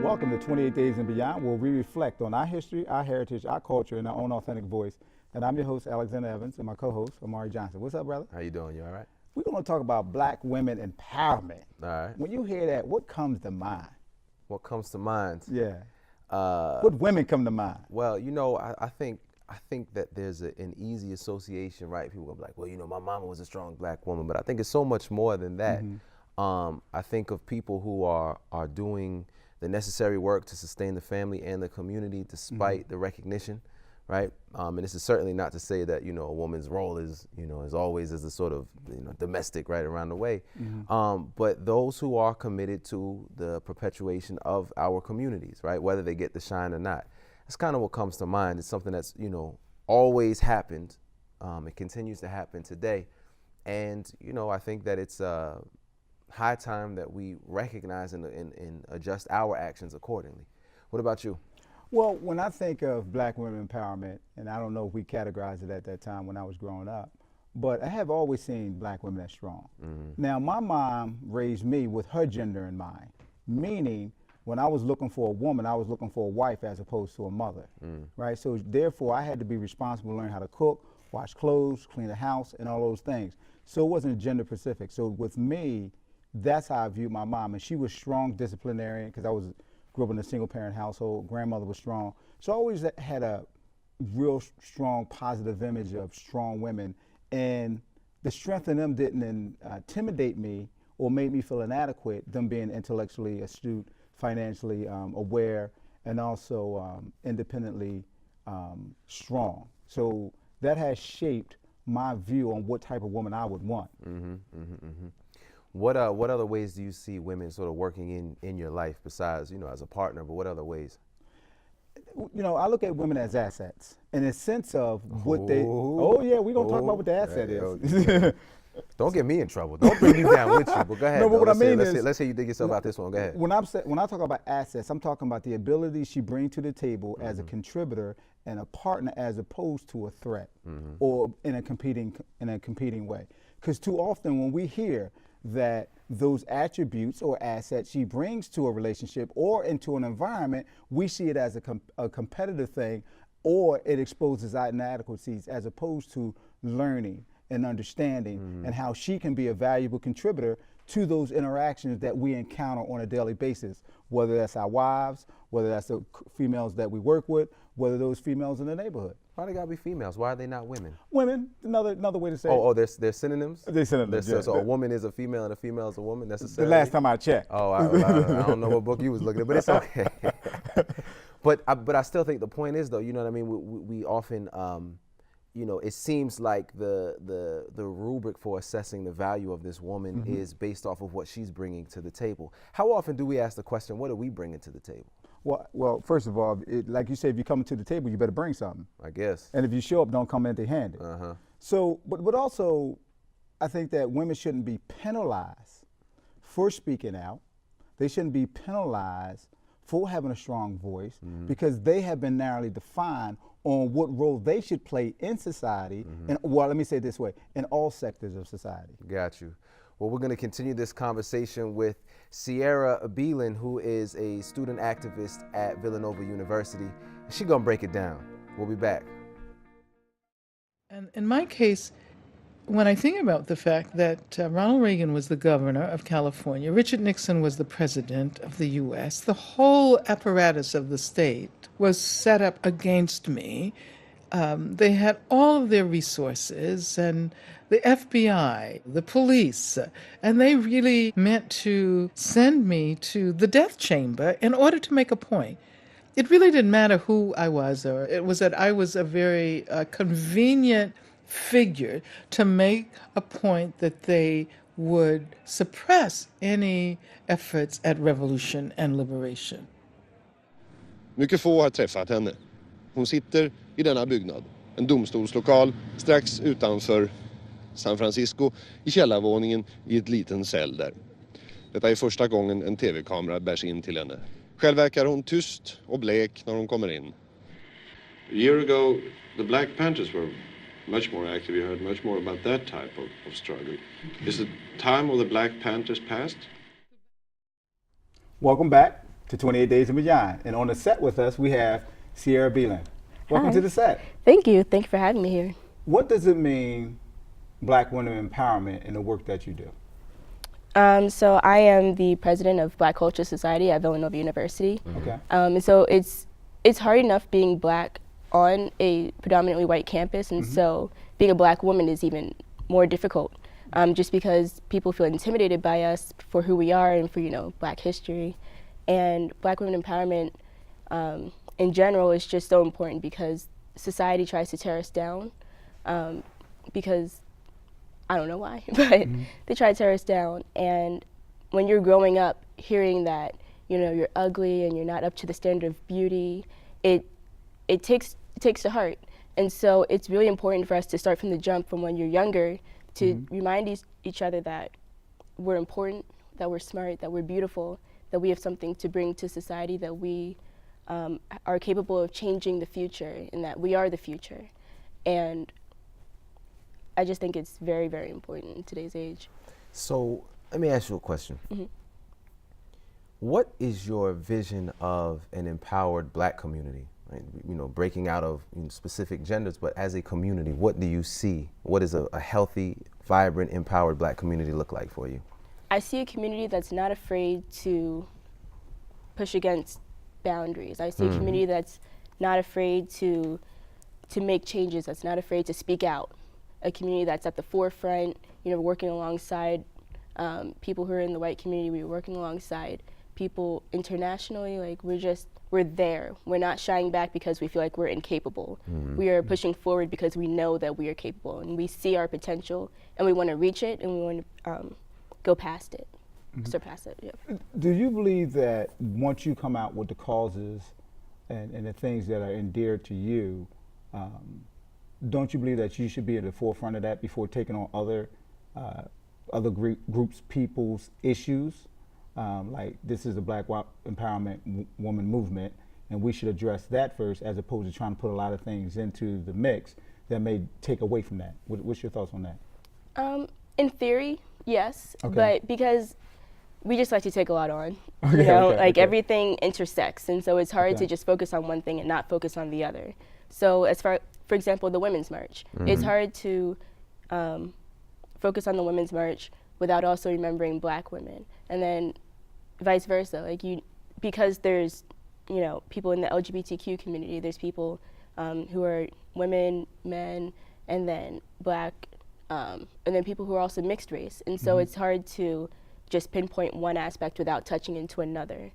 Welcome to 28 Days and Beyond, where we reflect on our history, our heritage, our culture, and our own authentic voice. And I'm your host, Alexander Evans, and my co-host, Amari Johnson. What's up, brother? How you doing? You all right? We're going to talk about black women empowerment. All right. When you hear that, what comes to mind? What comes to mind? Yeah. What women come to mind? Well, you know, I think that there's an easy association, right? People gonna be like, well, you know, my mama was a strong black woman, but I think it's so much more than that. I think of people who are doing the necessary work to sustain the family and the community despite the recognition, right? And this is certainly not to say that, you know, a woman's role is, you know, is always as a sort of, you know, domestic right around the way. But those who are committed to the perpetuation of our communities, right? Whether they get the shine or not. That's kind of what comes to mind. It's something that's, you know, always happened. It continues to happen today. And, you know, I think that it's high time that we recognize and adjust our actions accordingly. What about you? Well, when I think of black women empowerment, and I don't know if we categorized it at that time when I was growing up, but I have always seen black women as strong. Now, my mom raised me with her gender in mind, meaning when I was looking for a woman, I was looking for a wife as opposed to a mother, right? So therefore, I had to be responsible to learn how to cook, wash clothes, clean the house, and all those things. So it wasn't gender specific. So with me, that's how I viewed my mom. And she was strong disciplinarian because I grew up in a single parent household. Grandmother was strong. So I always had a real strong positive image of strong women. And the strength in them didn't intimidate me or make me feel inadequate, them being intellectually astute, financially aware, and also independently strong. So that has shaped my view on what type of woman I would want. What other ways do you see women sort of working in your life besides, you know, as a partner, but what other ways? You know, I look at women as assets in a sense of what they, oh yeah, we're going to talk about what the asset is. Don't get me in trouble. Don't bring me down with you, but go ahead. No, but what I mean is, is, let's say you dig yourself out this one. Go ahead. When I talk about assets, I'm talking about the ability she brings to the table as a contributor and a partner as opposed to a threat or in a competing way. Because too often when we hear that those attributes or assets she brings to a relationship or into an environment, we see it as a competitive thing, or it exposes our inadequacies as opposed to learning and understanding and how she can be a valuable contributor to those interactions that we encounter on a daily basis, whether that's our wives, whether that's the females that we work with, whether those females in the neighborhood. Why they gotta be females? Why are they not women? Women, another way to say it. Oh, they're synonyms? They're synonyms, yeah. So a woman is a female and a female is a woman necessarily? The last time I checked. Oh, I don't know what book you was looking at, but it's okay. But I still think the point is, though, you know what I mean? We often, you know, it seems like the rubric for assessing the value of this woman is based off of what she's bringing to the table. How often do we ask the question, what are we bringing to the table? Well, first of all, like you said, if you come to the table, you better bring something. I guess. And if you show up, don't come empty-handed. So, but also, I think that women shouldn't be penalized for speaking out. They shouldn't be penalized for having a strong voice because they have been narrowly defined on what role they should play in society, and well, let me say it this way, in all sectors of society. Got you. Well, we're going to continue this conversation with Ciera Belin, who is a student activist at Villanova University. She's going to break it down. We'll be back. And in my case, when I think about the fact that Ronald Reagan was the governor of California, Richard Nixon was the president of the U.S., the whole apparatus of the state was set up against me. They had all of their resources, and the FBI, the police, and they really meant to send me to the death chamber in order to make a point. It really didn't matter who I was, or it was that I was a very convenient figure to make a point that they would suppress any efforts at revolution and liberation. Mycket få har träffat henne. Hon sitter i denna byggnad, en domstolslokal strax utanför San Francisco, i källarvåningen i ett liten cell där. Detta är första gången en tv-kamera bärs in till henne. Själv verkar hon tyst och blek när hon kommer in. A year ago, the Black Panthers were much more active. You heard much more about that type of struggle. Is the time of the Black Panthers past? Welcome back. to 28 Days of Beyond. And on the set with us, we have Ciera Belin. Welcome Hi. to the set. Thank you. Thank you for having me here. What does it mean, Black women empowerment, in the work that you do? So I am the president of Black Culture Society at Villanova University. Okay. And so it's hard enough being Black on a predominantly white campus, and so being a Black woman is even more difficult, just because people feel intimidated by us for who we are and for, you know, Black history. And Black women empowerment in general is just so important because society tries to tear us down, because I don't know why, but they try to tear us down. And when you're growing up hearing that, you know, you're ugly and you're not up to the standard of beauty, it takes to heart. And so it's really important for us to start from the jump from when you're younger to remind each other that we're important, that we're smart, that we're beautiful, that we have something to bring to society, that we are capable of changing the future, and that we are the future. And I just think it's very, very important in today's age. So let me ask you a question. What is your vision of an empowered Black community? Right? You know, breaking out of specific genders, but as a community, what do you see? What does a healthy, vibrant, empowered Black community look like for you? I see a community that's not afraid to push against boundaries. I see a community that's not afraid to make changes, that's not afraid to speak out. A community that's at the forefront, you know, working alongside people who are in the white community. We're working alongside people internationally. Like, we're there. We're not shying back because we feel like we're incapable. We are pushing forward because we know that we are capable and we see our potential and we want to reach it and we want to go past it, surpass it. Yeah. Do you believe that once you come out with the causes and the things that are endeared to you, don't you believe that you should be at the forefront of that before taking on other groups, people's issues? Like, this is a Black empowerment woman movement, and we should address that first, as opposed to trying to put a lot of things into the mix that may take away from that. What's your thoughts on that? In theory, yes, Okay. but because we just like to take a lot on, you know, everything intersects, and so it's hard to just focus on one thing and not focus on the other. So as for example, the Women's March, it's hard to focus on the Women's March without also remembering Black women, and then vice versa. Like, because there's, you know, people in the LGBTQ community, there's people who are women, men, and then Black, and then people who are also mixed race, and so it's hard to just pinpoint one aspect without touching into another.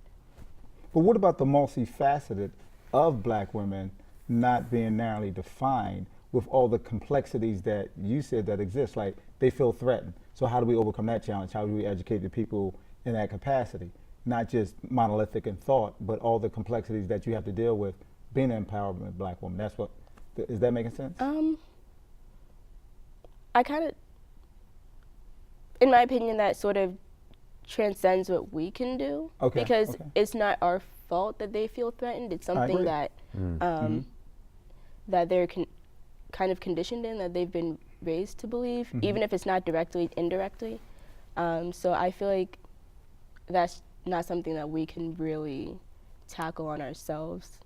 But what about the multifaceted of Black women not being narrowly defined with all the complexities that you said that exist? Like, they feel threatened. So how do we overcome that challenge? How do we educate the people in that capacity? Not just monolithic in thought, but all the complexities that you have to deal with being an empowerment Black woman. That's what, is that making sense? I kind of, in my opinion, that sort of transcends what we can do, because it's not our fault that they feel threatened. It's something that that they're kind of conditioned in, that they've been raised to believe, even if it's not directly, indirectly. So I feel like that's not something that we can really tackle on ourselves.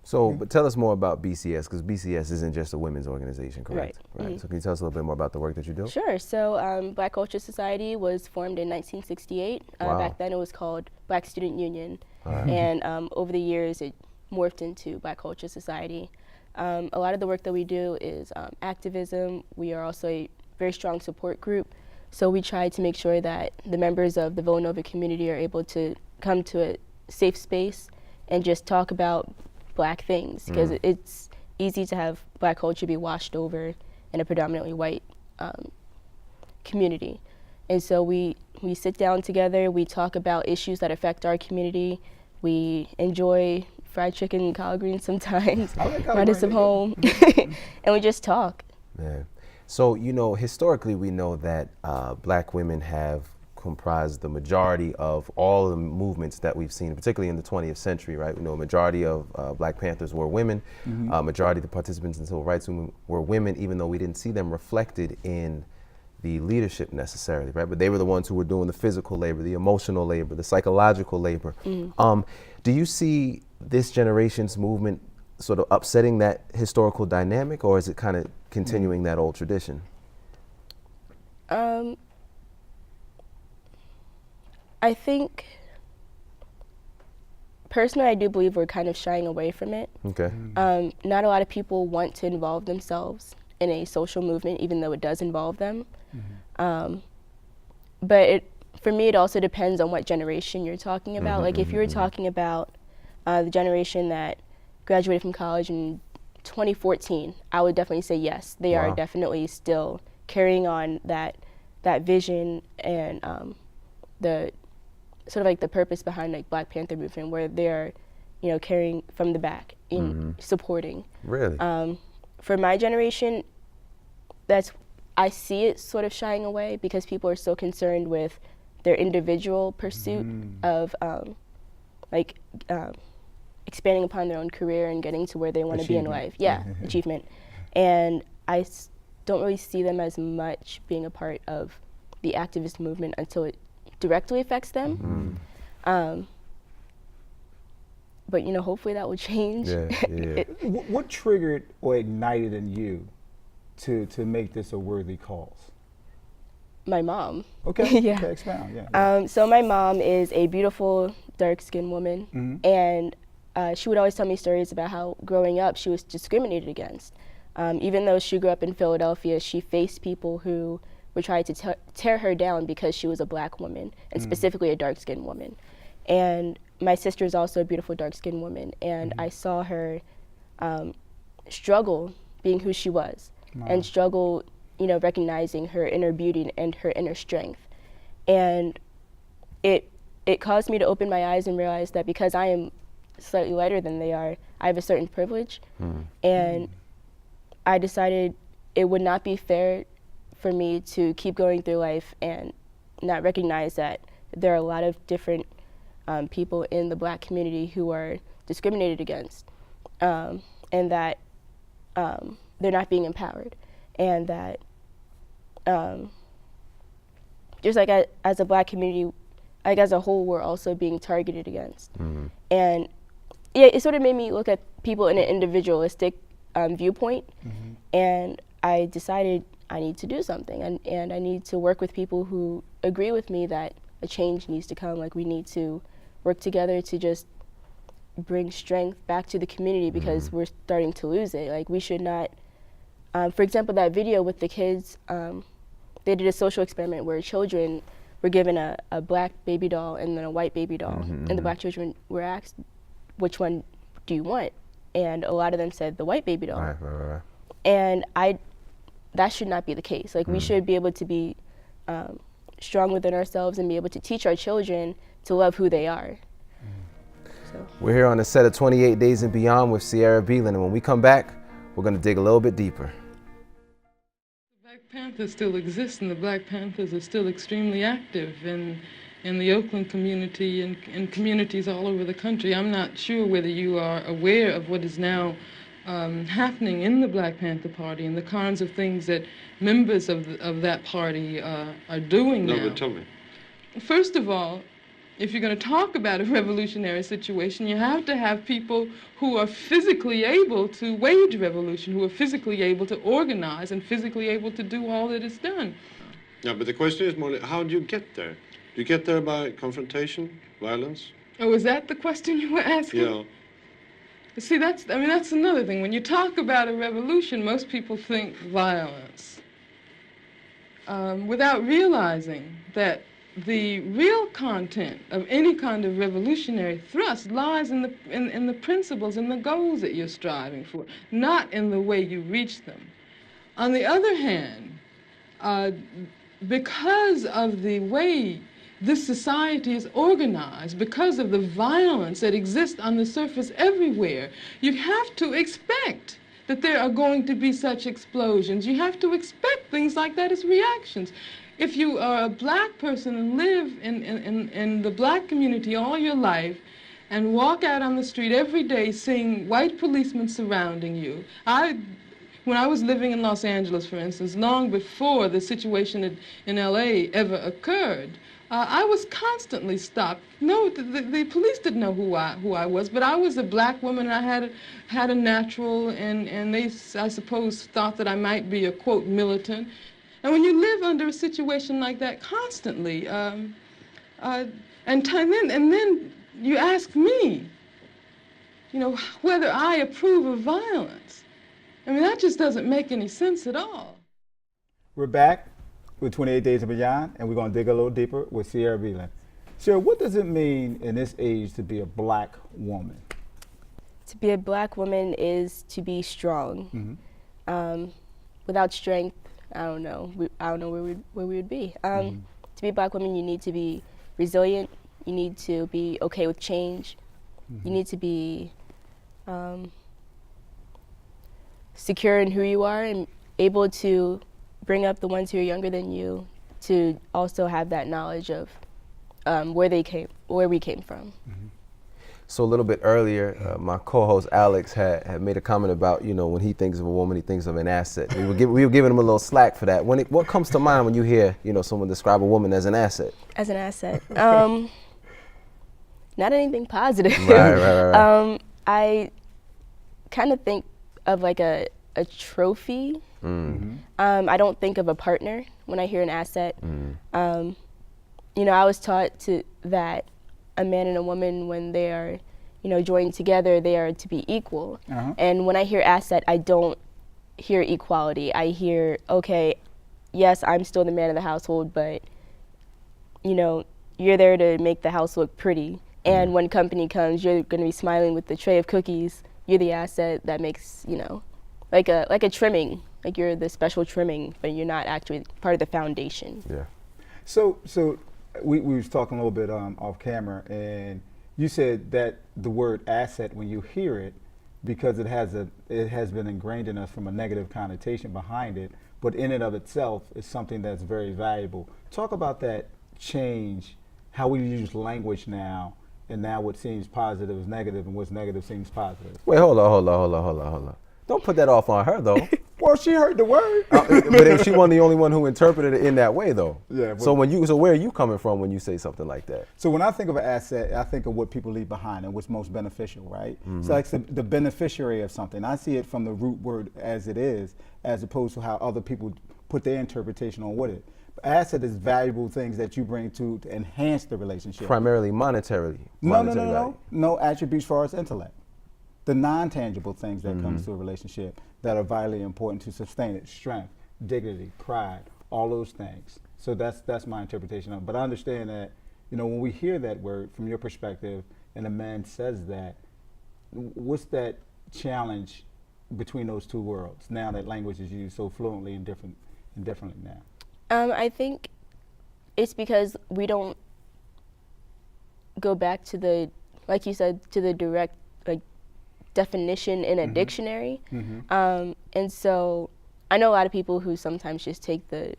So, but tell us more about BCS, because BCS isn't just a women's organization, correct? Right. So can you tell us a little bit more about the work that you do? Sure. So Black Culture Society was formed in 1968. Back then it was called Black Student Union. And over the years it morphed into Black Culture Society. A lot of the work that we do is activism. We are also a very strong support group. So we try to make sure that the members of the Villanova community are able to come to a safe space and just talk about Black things, because it's easy to have Black culture be washed over in a predominantly white community. And so we sit down together, we talk about issues that affect our community, we enjoy fried chicken and collard greens sometimes, run us some home, and we just talk. Yeah. So, you know, historically we know that Black women have comprised the majority of all the movements that we've seen, particularly in the 20th century, right? We know a majority of Black Panthers were women, majority of the participants in civil rights movement were women, even though we didn't see them reflected in the leadership necessarily, right? But they were the ones who were doing the physical labor, the emotional labor, the psychological labor. Do you see this generation's movement sort of upsetting that historical dynamic, or is it kind of continuing that old tradition? I think, personally, I do believe we're kind of shying away from it. Okay. Not a lot of people want to involve themselves in a social movement, even though it does involve them. But for me, it also depends on what generation you're talking about. Like if you're talking about the generation that graduated from college in 2014, I would definitely say yes. They are definitely still carrying on that vision and the sort of like the purpose behind like Black Panther movement, where they're, you know, carrying from the back in supporting. Really? For my generation, I see it sort of shying away because people are so concerned with their individual pursuit of expanding upon their own career and getting to where they want to be in life. Yeah, achievement. And I don't really see them as much being a part of the activist movement until it directly affects them. But you know, hopefully that will change. What triggered or ignited in you to make this a worthy cause? My mom. Okay. Yeah. Okay, expound. So my mom is a beautiful dark-skinned woman, and she would always tell me stories about how growing up she was discriminated against. Even though she grew up in Philadelphia, she faced people who would try to tear her down because she was a Black woman, and specifically a dark-skinned woman. And my sister is also a beautiful dark-skinned woman, and I saw her struggle being who she was, and struggle, you know, recognizing her inner beauty and her inner strength. And it caused me to open my eyes and realize that because I am slightly lighter than they are, I have a certain privilege. And I decided it would not be fair for me to keep going through life and not recognize that there are a lot of different people in the Black community who are discriminated against, and that they're not being empowered, and that just like as a Black community, like as a whole, we're also being targeted against. And yeah, it sort of made me look at people in an individualistic viewpoint, and I decided I need to do something, and I need to work with people who agree with me that a change needs to come. Like, we need to work together to just bring strength back to the community, because we're starting to lose it. Like, we should not, for example, that video with the kids, they did a social experiment where children were given a Black baby doll and then a white baby doll, and the Black children were asked, which one do you want? And a lot of them said the white baby doll. Right. And that should not be the case. Like, we should be able to be strong within ourselves and be able to teach our children to love who they are. So. We're here on the set of 28 Days and Beyond with Ciera Belin, and when we come back, we're going to dig a little bit deeper. The Black Panthers still exist, and the Black Panthers are still extremely active in the Oakland community and in communities all over the country. I'm not sure whether you are aware of what is now happening in the Black Panther Party and the kinds of things that members of that party are doing now. No, but tell me. First of all, if you're going to talk about a revolutionary situation, you have to have people who are physically able to wage revolution, who are physically able to organize and physically able to do all that is done. Yeah, but the question is more, how do you get there? Do you get there by confrontation, violence? Oh, is that the question you were asking? Yeah. See, that's another thing. When you talk about a revolution, most people think violence, without realizing that the real content of any kind of revolutionary thrust lies in the principles and the goals that you're striving for, not in the way you reach them. On the other hand, because of the way this society is organized, because of the violence that exists on the surface everywhere, you have to expect that there are going to be such explosions. You have to expect things like that as reactions. If you are a Black person and live in the Black community all your life and walk out on the street every day seeing white policemen surrounding you, when I was living in Los Angeles, for instance, long before the situation in LA ever occurred, I was constantly stopped. No, the police didn't know who I was, but I was a black woman, and I had a natural, and they, I suppose, thought that I might be a, quote, militant. And when you live under a situation like that constantly, and then you ask me, you know, whether I approve of violence. I mean, that just doesn't make any sense at all. We're back with 28 Days and Beyond, and we're going to dig a little deeper with Ciera Belin. Ciera, what does it mean in this age to be a black woman? To be a black woman is to be strong. Without strength, I don't know where we would be. To be a black woman, you need to be resilient. You need to be okay with change. You need to be secure in who you are and able to bring up the ones who are younger than you, to also have that knowledge of where we came from. So a little bit earlier, my co-host Alex had made a comment about, you know, when he thinks of a woman, he thinks of an asset. We were giving him a little slack for that. What comes to mind when you hear, you know, someone describe a woman as an asset? As an asset, not anything positive. Right. I kind of think of like a trophy. I don't think of a partner when I hear an asset. You know, I was taught that a man and a woman, when they are, you know, joined together, they are to be equal. And when I hear asset, I don't hear equality. I hear, okay, yes, I'm still the man of the household, but, you know, you're there to make the house look pretty. And when company comes, you're going to be smiling with the tray of cookies. You're the asset that makes, you know, like a trimming. Like you're the special trimming, but you're not actually part of the foundation. Yeah. So we was talking a little bit off camera, and you said that the word asset, when you hear it, because it has been ingrained in us from a negative connotation behind it, but in and of itself is something that's very valuable. Talk about that change, how we use language now, and now what seems positive is negative, and what's negative seems positive. Wait, hold on. Don't put that off on her, though. Well, she heard the word. But if she wasn't the only one who interpreted it in that way, though. Yeah. So where are you coming from when you say something like that? So when I think of an asset, I think of what people leave behind and what's most beneficial, right? So like the beneficiary of something. I see it from the root word as it is, as opposed to how other people put their interpretation on what it. Asset is valuable things that you bring to enhance the relationship. Primarily monetarily. No attributes for its intellect. The non-tangible things that comes to a relationship that are vitally important to sustain it: strength, dignity, pride, all those things. So that's my interpretation of it. But I understand that, you know, when we hear that word from your perspective and a man says that, what's that challenge between those two worlds now that language is used so fluently and differently now? I think it's because we don't go back to the, like you said, to the direct definition in a dictionary. And so I know a lot of people who sometimes just take the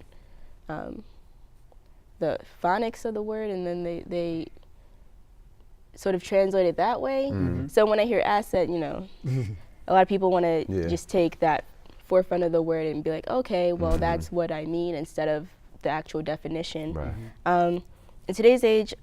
phonics of the word and then they sort of translate it that way. So when I hear asset, you know, a lot of people want to just take that forefront of the word and be like, okay, well, that's what I mean, instead of the actual definition. In today's age,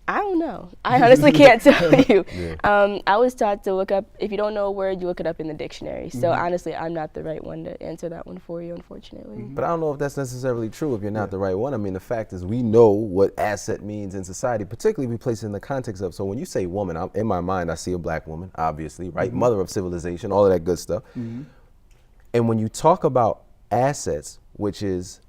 I don't know. I honestly can't tell you. I was taught to look up, if you don't know a word, you look it up in the dictionary. So honestly, I'm not the right one to answer that one for you, unfortunately. But I don't know if that's necessarily true if you're not the right one. I mean, the fact is we know what asset means in society, particularly if we place it in the context of, so when you say woman, in my mind, I see a black woman, obviously, right? Mother of civilization, all of that good stuff. And when you talk about assets, which is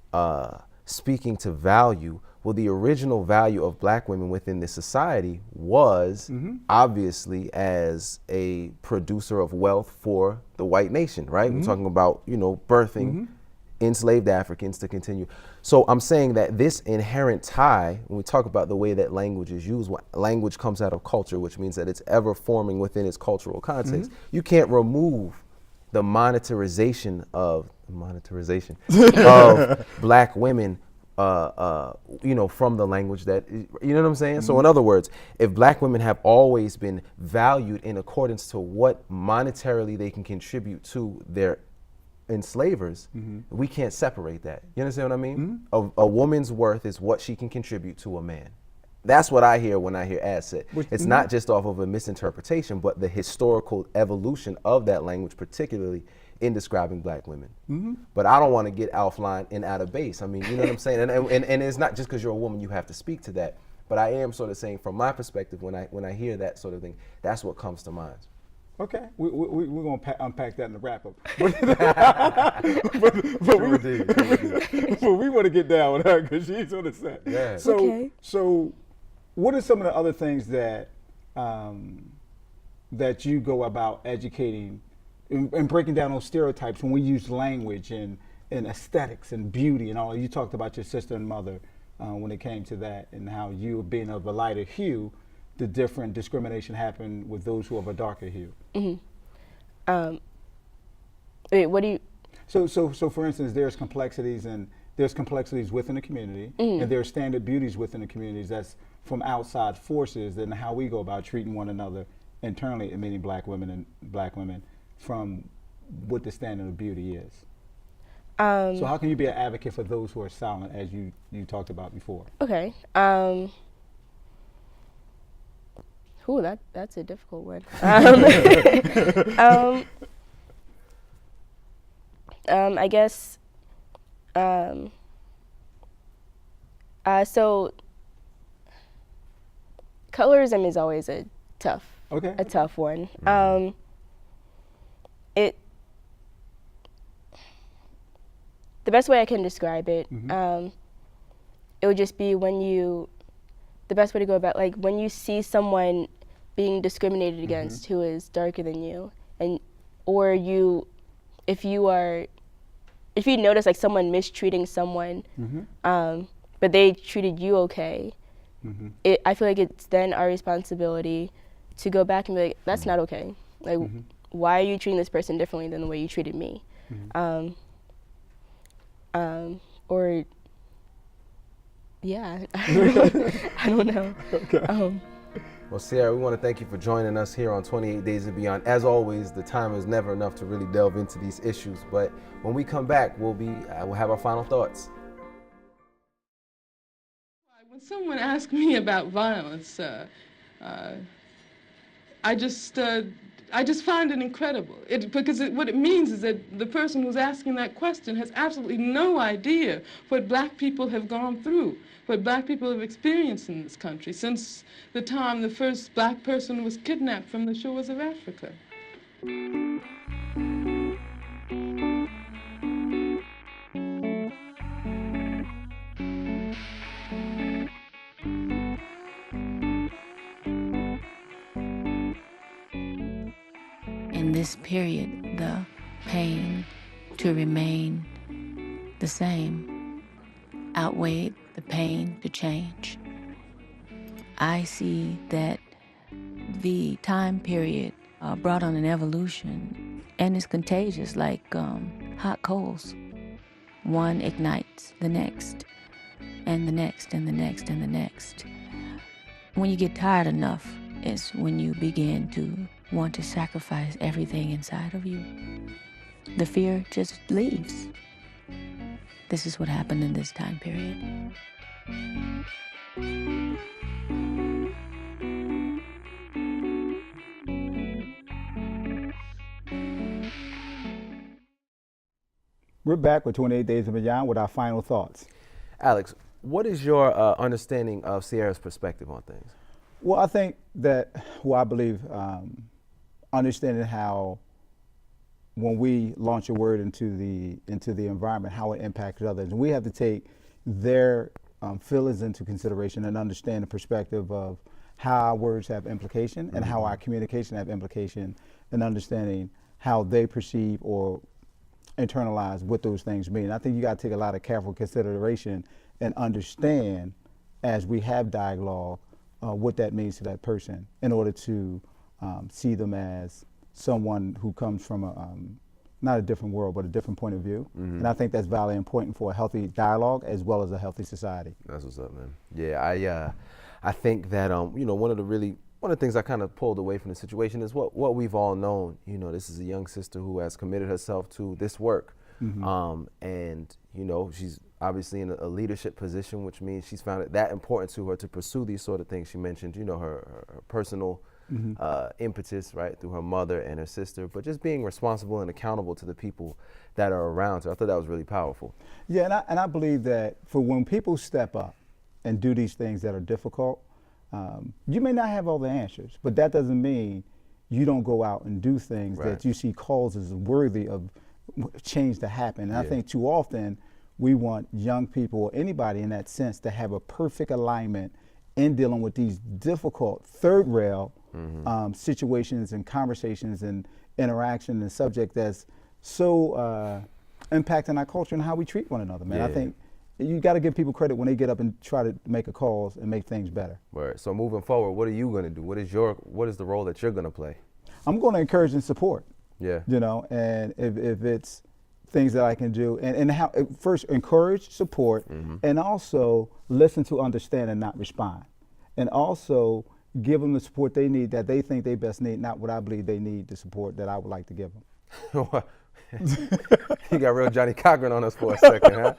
speaking to value, well, the original value of black women within this society was obviously as a producer of wealth for the white nation, right? We're talking about, you know, birthing enslaved Africans to continue. So I'm saying that this inherent tie, when we talk about the way that language is used, language comes out of culture, which means that it's ever forming within its cultural context. You can't remove the monetarization of black women from the language that, you know what I'm saying? So in other words, if black women have always been valued in accordance to what monetarily they can contribute to their enslavers, we can't separate that. You understand what I mean? A woman's worth is what she can contribute to a man. That's what I hear when I hear asset. It's not just off of a misinterpretation, but the historical evolution of that language, particularly in describing black women. But I don't want to get offline and out of base. I mean, you know what I'm saying? And it's not just because you're a woman you have to speak to that. But I am sort of saying, from my perspective, when I hear that sort of thing, that's what comes to mind. Okay, we're going to unpack that in the wrap-up. But we want to get down with her because she's on the set. Yeah. So what are some of the other things that that you go about educating and breaking down those stereotypes when we use language and aesthetics and beauty and all? You talked about your sister and mother when it came to that, and how you being of a lighter hue, the different discrimination happened with those who are of a darker hue. Wait, what do you? So for instance, there's complexities within the community, and there's standard beauties within the communities that's from outside forces, and how we go about treating one another internally, meaning black women from what the standard of beauty is. So how can you be an advocate for those who are silent, as you talked about before? Okay. That's a difficult one. I guess. So colorism is always a tough one. The best way I can describe it, it would just be the best way to go about, like, when you see someone being discriminated against who is darker than you, if you notice like someone mistreating someone, but they treated you okay, I feel like it's then our responsibility to go back and be like, that's not okay. Like, why are you treating this person differently than the way you treated me? Yeah, I don't know. Okay. Well, Ciera, we want to thank you for joining us here on 28 Days and Beyond. As always, the time is never enough to really delve into these issues, but when we come back, we'll have our final thoughts. When someone asks me about violence, I just find it incredible. What it means is that the person who's asking that question has absolutely no idea what black people have gone through, what black people have experienced in this country since the time the first black person was kidnapped from the shores of Africa. In this period, the pain to remain the same outweighed the pain to change. I see that the time period brought on an evolution, and it's contagious like hot coals. One ignites the next, and the next, and the next, and the next. When you get tired enough is when you begin to want to sacrifice everything inside of you. The fear just leaves. This is what happened in this time period. We're back with 28 Days and Beyond with our final thoughts. Alex, what is your understanding of Ciera's perspective on things? Well, I think that, I believe understanding how when we launch a word into the environment, how it impacts others. And we have to take their feelings into consideration and understand the perspective of how our words have implication and how our communication have implication, and understanding how they perceive or internalize what those things mean. I think you got to take a lot of careful consideration and understand, as we have dialogue, what that means to that person, in order to see them as someone who comes from not a different world, but a different point of view. And I think that's vitally important for a healthy dialogue as well as a healthy society. That's what's up, man. Yeah, I think that you know, one of the things I kind of pulled away from the situation is what we've all known. You know, this is a young sister who has committed herself to this work, and you know, she's obviously in a leadership position, which means she's found it that important to her to pursue these sort of things. She mentioned, you know, her personal impetus, right, through her mother and her sister, but just being responsible and accountable to the people that are around her. I thought that was really powerful. Yeah, and I believe that for when people step up and do these things that are difficult, you may not have all the answers, but that doesn't mean you don't go out and do things that you see causes worthy of change to happen. And I think too often we want young people or anybody in that sense to have a perfect alignment in dealing with these difficult third rail situations and conversations and interaction and subject that's so impacting our culture and how we treat one another, man. I think you got to give people credit when they get up and try to make a cause and make things better. Right. So moving forward, what are you going to do? What is the role that you're going to play? I'm going to encourage and support. Yeah. You know, and if it's things that I can do, and how first encourage, support, and also listen to understand and not respond, and also give them the support they need that they think they best need, not what I believe they need, the support that I would like to give them. You got real Johnny Cochran on us for a second, huh?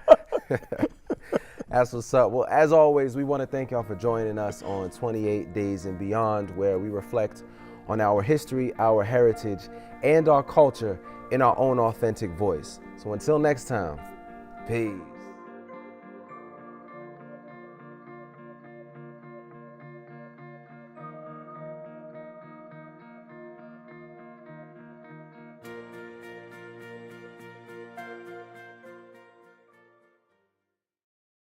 That's what's up. Well, as always, we want to thank y'all for joining us on 28 Days and Beyond, where we reflect on our history, our heritage, and our culture in our own authentic voice. So until next time, peace.